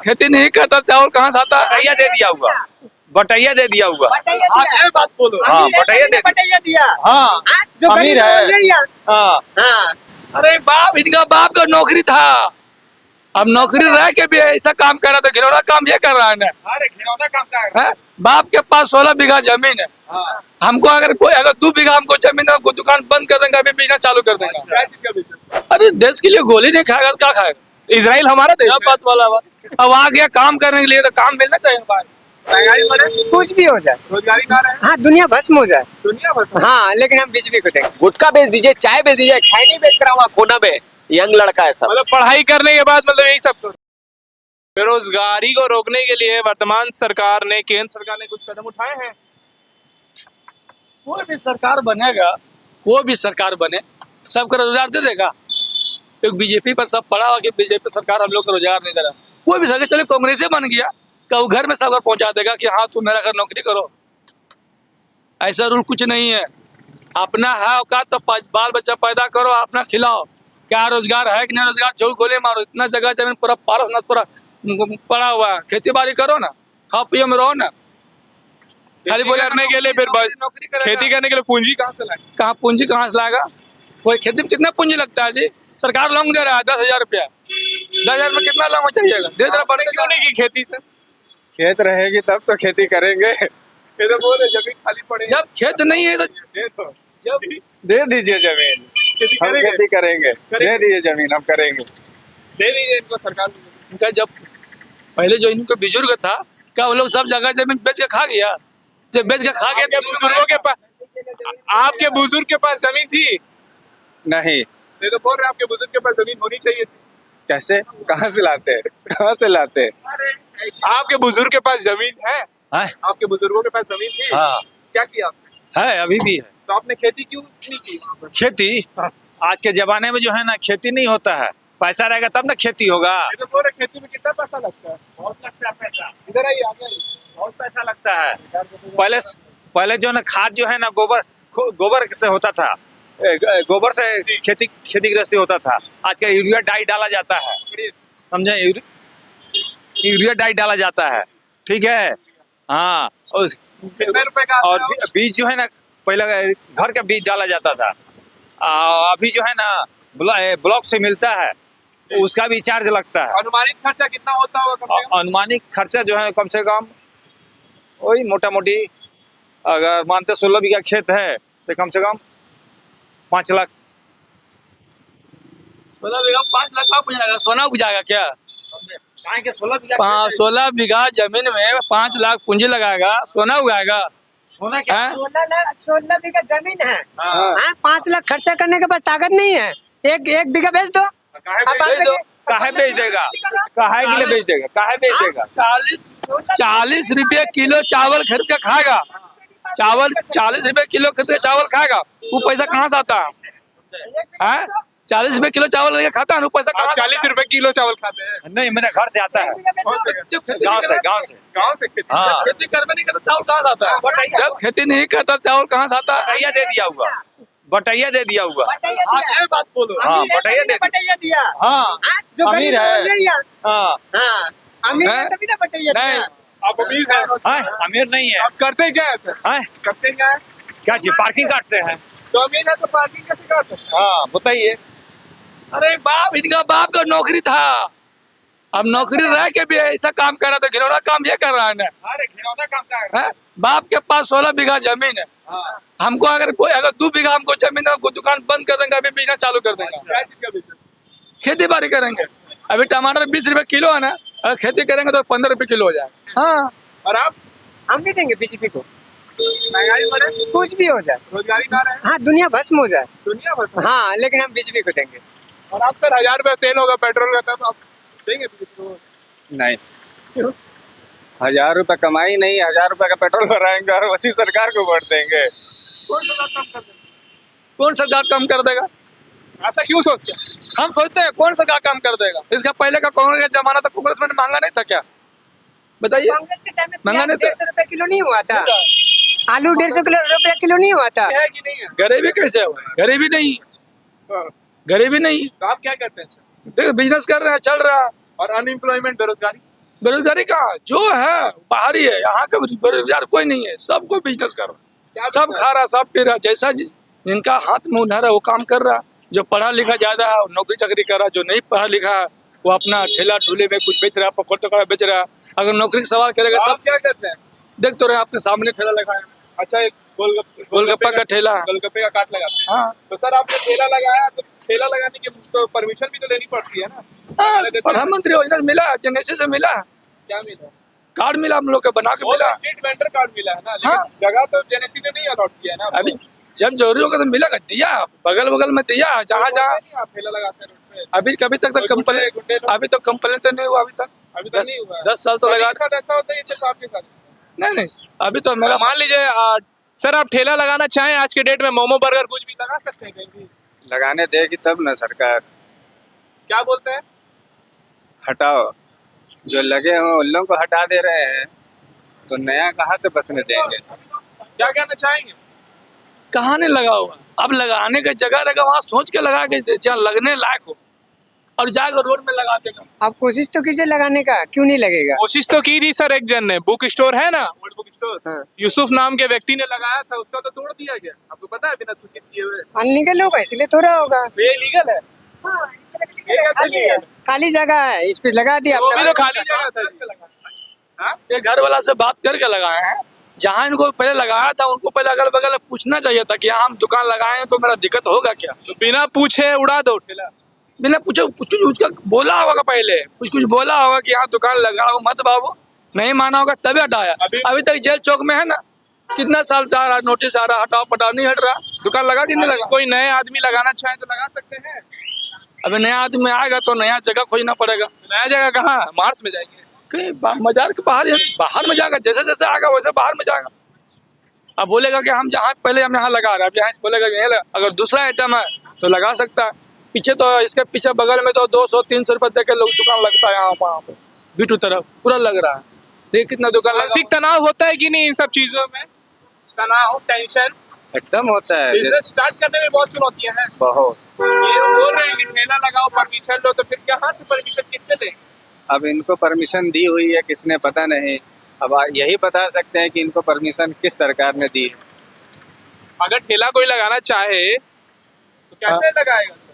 खेती नहीं करता चावल कहाँ से आता है? बटैया दे दिया होगा, बटैया दे दिया होगा। हाँ, ये बात बोलो। हाँ, बटैया दिया। हाँ, जो अमीर गरीब है। नहीं दिया। हाँ, हाँ, अरे बाप, इनका बाप का नौकरी था, अब नौकरी रह के भी ऐसा काम कर रहा था, घिनौना काम ये कर रहा है ना। अरे घिनौना काम का है? बाप के पास 16 बीघा जमीन है, हाँ। हमको अगर 2 बीघा हमको जमीन है, हमको दुकान बंद कर देंगे, अभी बिजनेस चालू कर देंगे। क्या चीज का बिजनेस? अरे देश के लिए गोली नहीं खाएगा तो क्या खाएगा? इजराइल हमारा देश क्या बात वाला बात। अब आ गया काम करने के लिए तो काम मिलना चाहिए भाई। महंगाई बढ़े, कुछ भी हो जाए। रोजगारी कहाँ रहे, हाँ, दुनिया भस्म हो जाए। दुनिया भर हाँ, लेकिन हम बिजली को देंगे। गुटखा बेच दीजिए, चाय बेच दीजिए, खैनी बेच रहा हुआ कोना में यंग लड़का है सब। मतलब पढ़ाई करने के बाद मतलब यही सब। बेरोजगारी को रोकने के लिए वर्तमान सरकार ने, केंद्र सरकार ने कुछ कदम उठाए हैं। कोई भी सरकार बनेगा, कोई भी सरकार बने, सबको रोजगार दे देगा? एक बीजेपी पर सब पड़ा हुआ कि बीजेपी सरकार हम लोग को रोजगार नहीं दे रहा। कोई भी सरकार, चले कांग्रेस से बन गया, कब घर में सब घर पहुंचा देगा कि हाँ तुम मेरा घर नौकरी करो। ऐसा रूल कुछ नहीं है। अपना है औकात तो बाल बच्चा पैदा करो, अपना खिलाओ। क्या रोजगार है कि नहीं रोजगार, जो गोले मारो, इतना जगह जमीन पूरा पारस पूरा पड़ा हुआ है, खेती बाड़ी करो ना, खाओ पियो में रहो ना। खाली बोले करने के लिए फिर नौकरी करेगा। खेती करने के लिए पूंजी कहाँ से लाए? कहाँ पूंजी कहाँ से लाएगा? कोई खेती में कितना पूंजी लगता है जी? सरकार लोन दे रहा है 10,000 रुपया, 10,000 में कितना लोन चाहिएगा? दे देना पड़ेगा। क्यों नहीं की खेती से? खेत रहेगी तब तो खेती करेंगे। ये तो बोल रहे जमीन खाली पड़ी। जब खेत नहीं है तो जब दे दीजिए जमीन, खेती हम करेंगे, खेती करेंगे। दे दीजिए जमीन, हम करेंगे। दे दीजिए इनको सरकार। इनका जब पहले जो इनका बुजुर्ग था, क्या वो लोग सब जगह जमीन बेच के खा गया? जब बेच के खा आपके गया, बुजुर्गों के पास, आपके बुजुर्ग के पास जमीन थी? नहीं, ये तो बोल रहे आपके बुजुर्ग के पास जमीन होनी चाहिए थी। कैसे, कहाँ से लाते हैं, कहाँ से लाते हैं? आपके बुजुर्ग के पास जमीन है? हाँ, आपके बुजुर्गों के पास जमीन थी? हाँ। क्या किया आपने? है, अभी भी है तो आपने खेती क्यों नहीं की? खेती। आज के जमाने में जो है ना, खेती नहीं होता है। पैसा रहेगा तब ना खेती होगा। ये तो बोल रहे खेती में कितना पैसा लगता है? बहुत लगता है पैसा। इधर आइए, आगे आइए। बहुत पैसा लगता है। पहले जो है ना, खाद जो है ना, गोबर से होता था। गोबर से खेती गृहस्थी होता था। आज का यूरिया डाई डाला जाता है, समझे? यूरिया डाई डाला जाता है, ठीक है। हाँ, कितने रुपए का? और बीज जो है ना, पहले घर का बीज डाला जाता था। अभी जो है ना ब्लॉक से मिलता है, उसका भी चार्ज लगता है। अनुमानित खर्चा कितना होता होगा कम से कम? अनुमानित खर्चा जो है कम से कम वही मोटा मोटी, अगर मानते 16 बीघा खेत है तो कम से कम 5 लाख। 16 बीघा 5 लाख का उपजाएगा? सोना उपजाएगा क्या? 16 बीघा जमीन में 5 लाख पूंजी लगाएगा, सोना उगाएगा? सोना क्या? हैं? 16 बीघा जमीन है। हाँ। हाँ, 5 लाख खर्चा करने के पास ताकत नहीं है। एक बीघा बेच दो। काहे बेच देगा? काहे के लिए बेच देगा? काहे बेच देगा? 40 रुपये किलो चावल खरीद के खाएगा, 40 रुपये किलो खरीद के चावल खाएगा, वो पैसा कहाँ से आता है? 40 रुपये किलो चावल लेके खाता है, वो पैसा कहाँ? 40 रुपए किलो चावल खाते हैं? नहीं, मेरे घर से आता है, गांव से। गाँव से खेती? हाँ। खेती करने नहीं करता चावल कहाँ से आता है? जब खेती नहीं करता चावल कहाँ से आता है? बटैया दे दिया होगा, बटैया दे दिया होगा। हाँ, ये बात बोलो। हाँ, बटैया दिया। हाँ, जो अमीर गरीब है। नहीं दिया। हाँ, हाँ, अमीर है तभी ना बटैया नहीं, दिया। आप अमीर हैं? हाँ, अमीर नहीं है। आप करते क्या है सर? हाँ, करते क्या है? क्या चीज, पार्किंग काटते हैं। तो अमीर है तो पार्किंग कैसे करते हैं? हाँ, बताइए। अरे बाप, इनका बाप का नौकरी था, अब नौकरी रह के भी ऐसा काम कर रहा था, घिनौना काम ये कर रहा है ना। अरे घिनौना काम का है? बाप के पास 16 बीघा जमीन है, हमको अगर 2 बीघा हमको जमीन है, हमको दुकान बंद कर देंगे, अभी बिजनेस चालू कर देंगे। क्या चीज का बिजनेस? खेती बाड़ी करेंगे। अभी टमाटर 20 रुपए किलो है ना, अगर खेती करेंगे तो 15 रुपए किलो हो जाए। हाँ, और आप? हम भी देंगे बीजेपी को। महंगाई बढ़े, कुछ भी हो जाए। रोजगारी कहाँ रहे, हाँ, दुनिया भस्म हो जाए। दुनिया भर। हाँ, लेकिन हम बीजेपी को देंगे। और आप सर 1000 रुपए तेल होगा, पेट्रोल का, तब आप देंगे बीजेपी? नहीं, क्यों? 1000 रुपए कमाई नहीं, 1000 रुपए का पेट्रोल भराएंगे और उसी सरकार को वोट देंगे। कौन सरकार कम कर देगा? कौन सरकार कम कर देगा? ऐसा क्यों सोचते हैं? हम सोचते हैं कौन सरकार कम कर देगा? इसका पहले का कांग्रेस का जमाना था, कांग्रेस में महंगा नहीं था क्या? बताइए। कांग्रेस के टाइम में महंगा नहीं था। 150 रुपए किलो नहीं हुआ था। आलू 150 रुपए किलो नहीं हुआ था। है कि नहीं है? गरीबी कैसे हुआ? गरीबी नहीं, हाँ। गरीबी नहीं। तो आप क्या करते हैं सर? देखो बिजनेस कर रहे हैं, चल रहा है। और अनएम्प्लॉयमेंट, बेरोजगारी? बेरोजगारी कहाँ, जो है बाहरी है, यहाँ का बेरोजगार कोई नहीं है, सब कोई बिजनेस कर रहा है, सब खा रहा, सब पी रहा, जैसा जिनका हाथ में हुनर है वो काम कर रहा, जो पढ़ा लिखा ज्यादा है वो नौकरी चाकरी कर रहा, जो नहीं पढ़ा लिखा है वो अपना ठेला ठूले में कुछ बेच रहा, पकड़ टकड़ा बेच रहा। अगर नौकरी का सवाल करेगा, आप सब क्या करते हैं? देख तो रहे अपने सामने ठेला लगाया, अच्छा, एक गोलगप्पा का ठेला। गोलगप्पे का काट लगाते हैं। हाँ तो सर आपने ठेला लगाया, तो ठेला लगाने की तो परमिशन भी तो लेनी पड़ती है ना? हाँ, प्रधानमंत्री योजना से मिला, जेनेसी से मिला, क्या मिला? कार्ड मिला हम लोग के बना के वो मिला। स्ट्रीट वेंडर कार्ड मिला है ना, लेकिन हाँ। जगह तो जेनेसी ने नहीं अलॉट किया है ना। अभी जब जरूरी होगा तो मिलेगा, दिया बगल बगल में दिया, जहाँ जहाँ आप ठेला लगाते हैं रोड पे? अभी कभी तक तो कोई कंप्लेन, गुंडे लोग? अभी तो कंप्लेन तो नहीं हुआ अभी तक, अभी तक नहीं हुआ है। 10 साल तो लगा। सबके साथ ऐसा होता है, ये सिर्फ आपके साथ? नहीं अभी तो मेरा मान लीजिए सर आप ठेला लगाना चाहें आज के डेट में, मोमो बर्गर कुछ भी लगा सकते हैं कहीं भी? लगाने देगी तब ना सरकार। क्या बोलते हैं? हटाओ, जो लगे हों उन लोगों को हटा दे रहे हैं, तो नया कहाँ से बसने देंगे। क्या कहना चाहेंगे? कहाँ नहीं लगा हुआ, अब लगाने का जगह रहेगा वहाँ सोच के लगा के जहाँ लगने लायक हो, और जाकर रोड में लगा देगा। आप कोशिश तो कीजिए लगाने का, क्यों नहीं लगेगा? कोशिश तो की थी सर, एक जन ने, बुक स्टोर है ना, वर्ड बुक स्टोर, हाँ। यूसुफ नाम के व्यक्ति ने लगाया था, उसका तो तोड़ दिया गया, आपको पता है, बिना सूचित किए हुए। अनलीगल होगा इसलिए थोड़ा होगा। ये इलीगल है? ये कैसे लीगल है? खाली जगह है, इस पे लगा दिया वो भी आपने। तो खाली जगह था। हाँ? ये घर वाला से बात करके लगाए हैं, जहाँ इनको पहले लगाया था उनको पहले अगल बगल पूछना चाहिए था कि यहाँ हम दुकान लगाए हैं तो मेरा दिक्कत होगा क्या। तो बिना पूछे उड़ा दो ठेला? बिना पूछे कुछ उसका बोला होगा, पहले कुछ बोला होगा कि यहाँ दुकान लगाओ मत बाबू, नहीं माना होगा तभी हटाया। अभी तक जेल चौक में है ना, कितना साल से आ रहा, नोटिस आ रहा, हटाओ पटाओ नहीं हट रहा, दुकान लगा कि नहीं लगा। कोई नए आदमी लगाना चाहे तो लगा सकते हैं? अभी नया आदमी आएगा तो नया जगह खोजना पड़ेगा। नया जगह कहाँ, मार्स में जाएंगे? कहीं मजार के बाहर में जाएगा, जैसे जैसे आएगा वैसे बाहर में जाएगा। अब बोलेगा कि हम जहाँ पहले हम यहाँ लगा रहे हैं, अब यहाँ से बोलेगा कि यहाँ अगर दूसरा आइटम है तो लगा सकता है। पीछे तो इसके पीछे बगल में तो 200-300 रुपए दे के लोग दुकान लगता है, यहाँ वहाँ पे बीटू तरफ पूरा लग रहा है, देखिए कितना दुकान लगा। मानसिक तनाव होता है कि नहीं इन सब चीजों में? तनाव, टेंशन एकदम होता है, बिजनेस स्टार्ट करने में बहुत चुनौतियां हैं। बहुत। ये बोल रहे हैं कि ठेला लगाओ, परमिशन लो, तो फिर कहाँ से परमिशन किससे लेंगे? अब इनको परमिशन दी हुई है किसने पता नहीं, अब यही बता सकते हैं कि इनको परमिशन किस सरकार ने दी है। अगर ठेला कोई लगाना चाहे तो कैसे लगाएगा सर?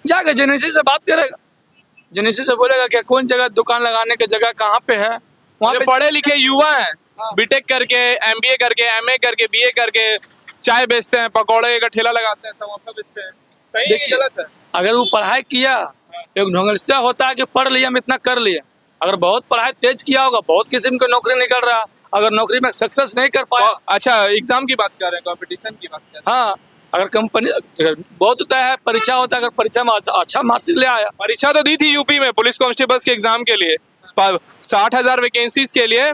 जाकर जेनेसी से बात करेगा, जेनेसी से बोलेगा कि कौन जगह दुकान लगाने की जगह कहाँ पे है, वहाँ पे पढ़े लिखे युवा हैं, बीटेक करके, एमबीए करके, एमए करके, बीए करके चाय बेचते हैं, पकौड़े का ठेला लगाते हैं, समोसा बेचते हैं। सही है कि गलत है? अगर वो पढ़ाई किया, एक ढोंगलसा होता है कि पढ़ लिया हम इतना कर लिया, अगर बहुत पढ़ाई तेज किया होगा बहुत किस्म की नौकरी निकल रहा, अगर नौकरी में सक्सेस नहीं कर पाया। अच्छा, एग्जाम की बात कर रहे हैं, कंपटीशन की बात कर रहे हैं। हाँ, अगर कंपनी बहुत होता है, परीक्षा होता है, अगर परीक्षा में अच्छा मार्क्स ले आया। परीक्षा तो दी थी यूपी में पुलिस कांस्टेबल्स के एग्जाम के लिए, 60,000 वैकेंसीज के लिए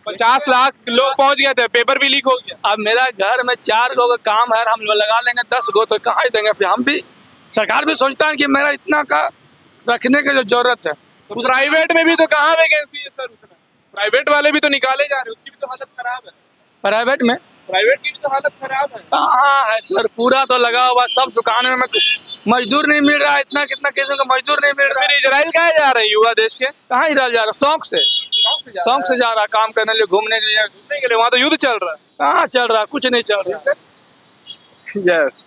50 लाख लोग पहुंच गए थे, पेपर भी लीक हो गया। अब मेरा घर में 4 लोग का काम है, हम लोग लगा लेंगे 10 गो तो कहाँ ही देंगे। फिर हम भी, सरकार भी सोचता है कि मेरा इतना का रखने की जो जरूरत है। तो प्राइवेट में भी तो कहाँ वैकेंसी है सर उतना? प्राइवेट वाले भी तो निकाले जा रहे हैं, उसकी भी तो हालत खराब है। प्राइवेट में प्राइवेट की भी तो हालत खराब है। कहाँ है सर, पूरा तो लगा हुआ सब दुकान में, मजदूर नहीं मिल रहा है, इतना कितना किस्म का मजदूर नहीं मिल रहा है। फिर इजराइल कहाँ जा रहे हैं युवा देश के? कहाँ इधर जा रहा है, शौक से जा रहा है, काम करने के लिए, घूमने के लिए। घूमने के लिए वहाँ तो युद्ध चल रहा है। कहाँ चल रहा है, कुछ नहीं चल रहा है। यस,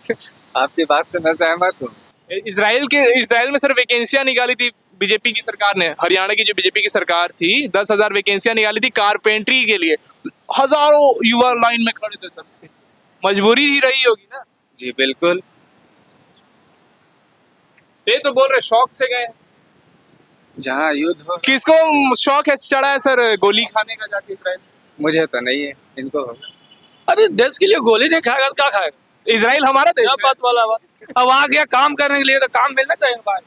आपकी बात से मैं सहमत हूँ। इजराइल में सर वैकेंसियां निकाली थी बीजेपी की सरकार ने, हरियाणा की जो बीजेपी की सरकार थी, 10,000 वैकेंसियां निकाली थी कारपेंट्री के लिए। हजारों युवा लाइन में खड़े थे सर, उसकी मजबूरी ही रही होगी ना। जी बिल्कुल। ये तो बोल रहे शौक से गए। जहाँ युद्ध हो। किसको शौक है चढ़ा है सर गोली खाने का जाके इजराइल? मुझे तो नहीं है, इनको होगा। अरे देश के लिए गोली नहीं खाएगा तो क्या खाएगा? इजराइल हमारा देश क्या है। बात वाला बात। अब आ गया काम करने के लिए तो काम मिलना चाहिए भाई।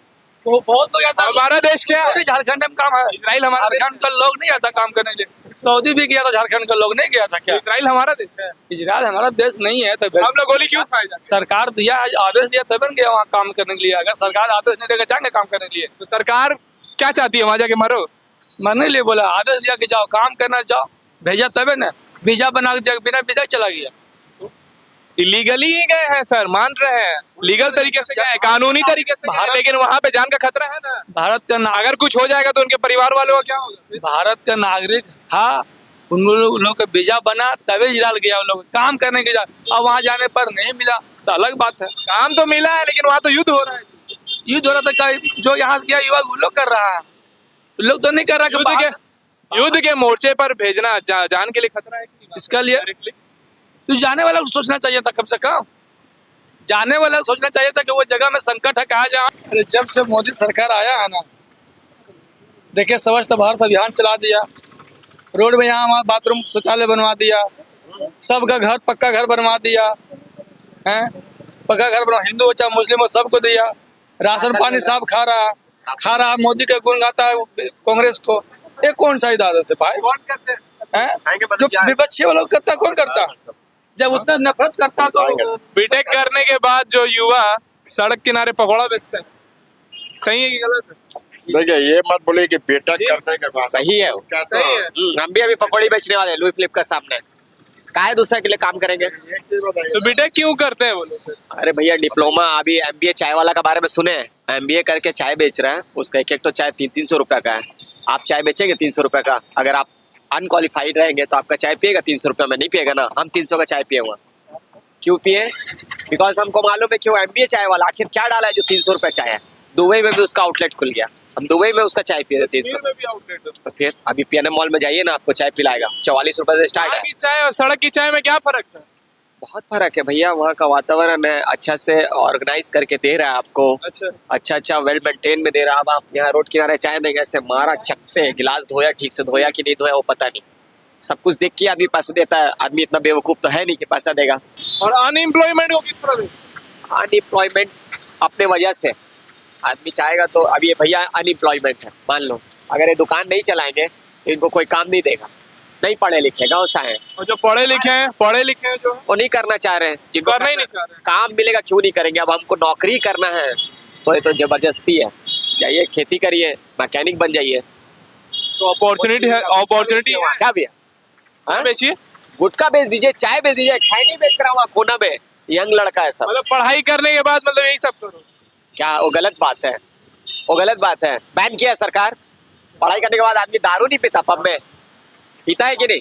तो बहुत लोग आता है, हमारा देश क्या है? झारखंड में काम है, इजराइल हमारा देश झारखंड का लोग नहीं आता काम करने के लिए। सऊदी भी गया था, झारखंड का लोग नहीं गया था क्या? इजराइल हमारा देश है। इजराइल हमारा देश नहीं है तो हम लोग गोली क्यों खाए जाते हैं? सरकार दिया है, आदेश दिया तब न गया वहाँ काम करने के लिए। अगर सरकार आदेश नहीं देगा जाएंगे काम करने के लिए? तो सरकार क्या चाहती है, वहां जाके मरो? मरने के लिए बोला, आदेश दिया कि जाओ काम करना, जाओ, भेजा तबे ना, वीजा बना के दिया, बिना वीजा चला गया। इलीगली ही गए हैं सर, मान रहे हैं, लीगल तरीके से गए हैं, कानूनी तरीके से गए हैं, लेकिन वहां पे जान का खतरा है ना। भारत का अगर कुछ हो जाएगा तो उनके परिवार वालों का क्या होगा? भारत का नागरिक था, उन लोगों का वीजा बना तभी इजराइल गया उन लोग काम करने के, अब वहां जाने पर नहीं मिला तो अलग बात है। काम तो मिला है लेकिन वहां तो युद्ध हो रहा है। युद्ध हो रहा था, जो यहाँ से गया युवा वो लोग कर रहा है, उन लोग तो नहीं कर रहा। युद्ध के मोर्चे पर भेजना जान के लिए खतरा है कि नहीं? इसका लिए तो जाने वाला को सोचना चाहिए था, कम से कम जाने वाला को सोचना चाहिए था कि वो जगह में संकट है कहा जहाँ। अरे जब से मोदी सरकार आया है ना, देखिए स्वच्छ भारत अभियान चला दिया, रोड में यहाँ हमारा बाथरूम शौचालय बनवा दिया, सबका घर पक्का घर बनवा दिया है, पक्का घर बनवा, हिंदू हो चाहे मुस्लिम हो सबको दिया, राशन पानी सब खा रहा, मोदी का गुण गाता है कांग्रेस को। ये कौन सा इदारत है भाई? कौन करते हैं? जो विपक्षी वालों करता कौन करता? जब उतना नफरत करता तो बीटेक करने के बाद जो युवा सड़क किनारे पकौड़ा बेचते हैं, सही है कि गलत है? देखिए ये मत बोलिए कि बेटा करने के बाद सही है। सही है। हम भी अभी पकौड़ी बेचने वाले हैं लुई फिलिप का सामने, काहे दूसरे के लिए काम करेंगे? तो बीटेक क्यों करते हैं वो लोग? अरे भैया डिप्लोमा, अभी एमबीए चाय वाला के बारे में सुने? एमबीए करके चाय बेच रहा है, उसका एक तो चाय 300 रुपए का है। आप चाय बेचेंगे 300 रुपए का? अगर आप अनक्वालिफाइड रहेंगे तो आपका चाय पिएगा 300 रुपए में? नहीं पिएगा ना। हम 300 का चाय पिएगा, क्यों पिए? बिकॉज हमको मालूम है कि वो एमबीए चाय वाला आखिर क्या डाला है जो 300 रुपए चाय है। दुबई में भी उसका आउटलेट खुल गया, हम दुबई में उसका चाय पिए 300 में भी आउटलेट है। तो फिर अभी पीएनएम मॉल में जाइए ना, आपको चाय पिलाएगा 44 रुपए से स्टार्ट यहाँ है। की चाय और सड़क की चाय में क्या फर्क है? बहुत फर्क है भैया, वहाँ का वातावरण है, अच्छा से ऑर्गेनाइज करके दे रहा है आपको, अच्छा वेल मेंटेन में दे रहा है। अब आप यहाँ रोड किनारे चाय देंगे ऐसे मारा चक से, गिलास धोया ठीक से धोया कि नहीं धोया वो पता नहीं, सब कुछ देख के आदमी पैसा देता है। आदमी इतना बेवकूफ तो है नहीं कि पैसा देगा। और अनएम्प्लॉयमेंट को किस तरह देखते? अनएम्प्लॉयमेंट अपने वजह से आदमी चाहेगा तो, अब ये भैया अनएम्प्लॉयमेंट है मान लो, अगर ये दुकान नहीं चलाएंगे तो इनको कोई काम नहीं देगा, नहीं पढ़े लिखे गाँव से आए, और जो पढ़े लिखे हैं जो वो नहीं करना चाह रहे हैं, जिनको करना ही नहीं चाह रहे हैं। काम मिलेगा क्यों नहीं करेंगे? अब हमको नौकरी करना है तो ये तो जबरदस्ती है, जाइए खेती करिए, मैकेनिक बन जाइए, तो अपॉर्चुनिटी है, अपॉर्चुनिटी है। क्या भैया? हाँ बेचिए, गुटखा बेच दीजिए, चाय बेच दीजिए, खैनी बेच रहा हुआ कोना में, यंग लड़का है सब। मतलब पढ़ाई करने के बाद मतलब यही सब करो? क्या वो गलत बात है? वो गलत बात है, बैन किया है सरकार। पढ़ाई करने के बाद आदमी दारू नहीं पीता, पब में पीता है कि नहीं?